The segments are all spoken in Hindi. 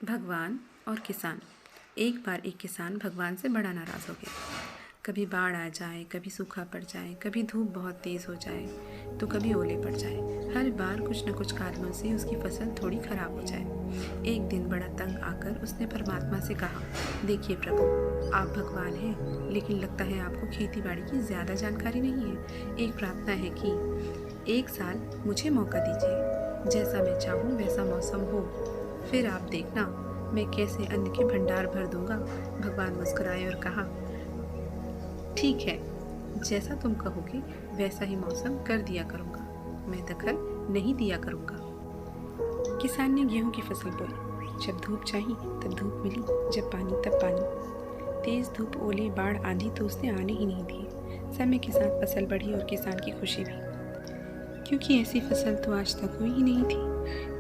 भगवान और किसान। एक बार एक किसान भगवान से बड़ा नाराज़ हो गया। कभी बाढ़ आ जाए, कभी सूखा पड़ जाए, कभी धूप बहुत तेज़ हो जाए, तो कभी ओले पड़ जाए। हर बार कुछ न कुछ कारणों से उसकी फसल थोड़ी खराब हो जाए। एक दिन बड़ा तंग आकर उसने परमात्मा से कहा, देखिए प्रभु, आप भगवान हैं, लेकिन लगता है आपको खेती बाड़ी की ज़्यादा जानकारी नहीं है। एक प्रार्थना है कि एक साल मुझे मौका दीजिए, जैसा मैं चाहूँ वैसा मौसम हो, फिर आप देखना मैं कैसे अन्न के भंडार भर दूंगा। भगवान मुस्कुराए और कहा, ठीक है, जैसा तुम कहोगे वैसा ही मौसम कर दिया करूंगा, मैं दखल नहीं दिया करूंगा। किसान ने गेहूं की फसल बोई। जब धूप चाहिए तब धूप मिली, जब पानी तब पानी। तेज धूप, ओले, बाढ़, आंधी तो उसने आने ही नहीं दिए। समय के साथ फसल बढ़ी और किसान की खुशी भी, क्योंकि ऐसी फसल तो आज तक हुई ही नहीं थी।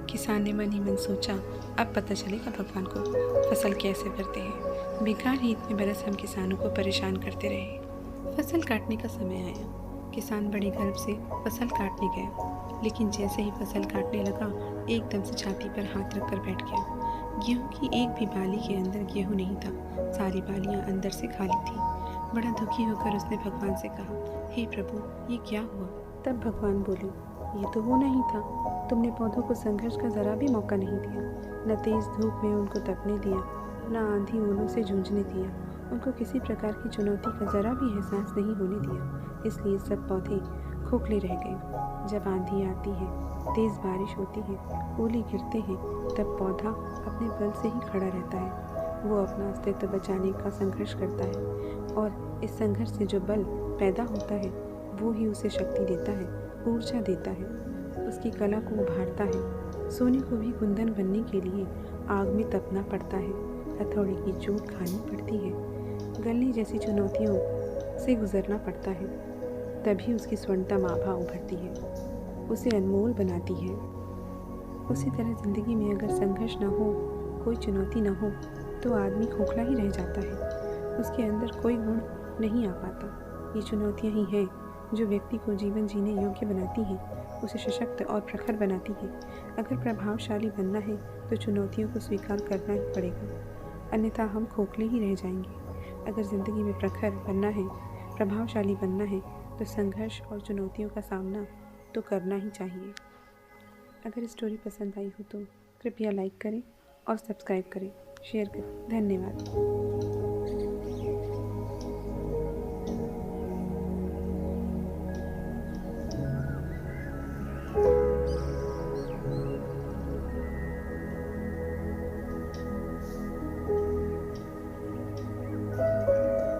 किसान ने मन ही मन सोचा, अब पता चलेगा भगवान को फसल कैसे भरते हैं। बेकार ही इतने बरस हम किसानों को परेशान करते रहे। फसल काटने का समय आया। किसान बड़े गर्व से फसल काटने गया, लेकिन जैसे ही फसल काटने लगा, एकदम से छाती पर हाथ रखकर बैठ गया। गेहूं की एक भी बाली के अंदर गेहूं नहीं था। सारी बालियां अंदर से खाली थी। बड़ा दुखी होकर उसने भगवान से कहा, हे प्रभु, ये क्या हुआ? तब भगवान बोले, ये तो होना ही था। तुमने पौधों को संघर्ष का जरा भी मौका नहीं दिया। न तेज धूप में उनको तपने दिया, न आंधी ओलों से जूझने दिया। उनको किसी प्रकार की चुनौती का जरा भी एहसास नहीं होने दिया। इसलिए सब पौधे खोखले रह गए। जब आंधी आती है, तेज बारिश होती है, ओले गिरते हैं, तब पौधा अपने बल से ही खड़ा रहता है। वो अपना अस्तित्व बचाने का संघर्ष करता है, और इस संघर्ष से जो बल पैदा होता है वो ही उसे शक्ति देता है, ऊर्जा देता है, उसकी कला को उभारता है। सोने को भी कुंदन बनने के लिए आग में तपना पड़ता है, हथौड़े की चोट खानी पड़ती है, गलने जैसी चुनौतियों से गुजरना पड़ता है, तभी उसकी स्वर्णतम आभा उभरती है, उसे अनमोल बनाती है। उसी तरह ज़िंदगी में अगर संघर्ष न हो, कोई चुनौती न हो, तो आदमी खोखला ही रह जाता है। उसके अंदर कोई गुण नहीं आ पाता। ये चुनौतियाँ ही हैं जो व्यक्ति को जीवन जीने योग्य बनाती हैं, उसे सशक्त और प्रखर बनाती हैं। अगर प्रभावशाली बनना है तो चुनौतियों को स्वीकार करना ही पड़ेगा, अन्यथा हम खोखले ही रह जाएंगे। अगर ज़िंदगी में प्रखर बनना है, प्रभावशाली बनना है, तो संघर्ष और चुनौतियों का सामना तो करना ही चाहिए। अगर स्टोरी पसंद आई हो तो कृपया लाइक करें और सब्सक्राइब करें, शेयर करें। धन्यवाद।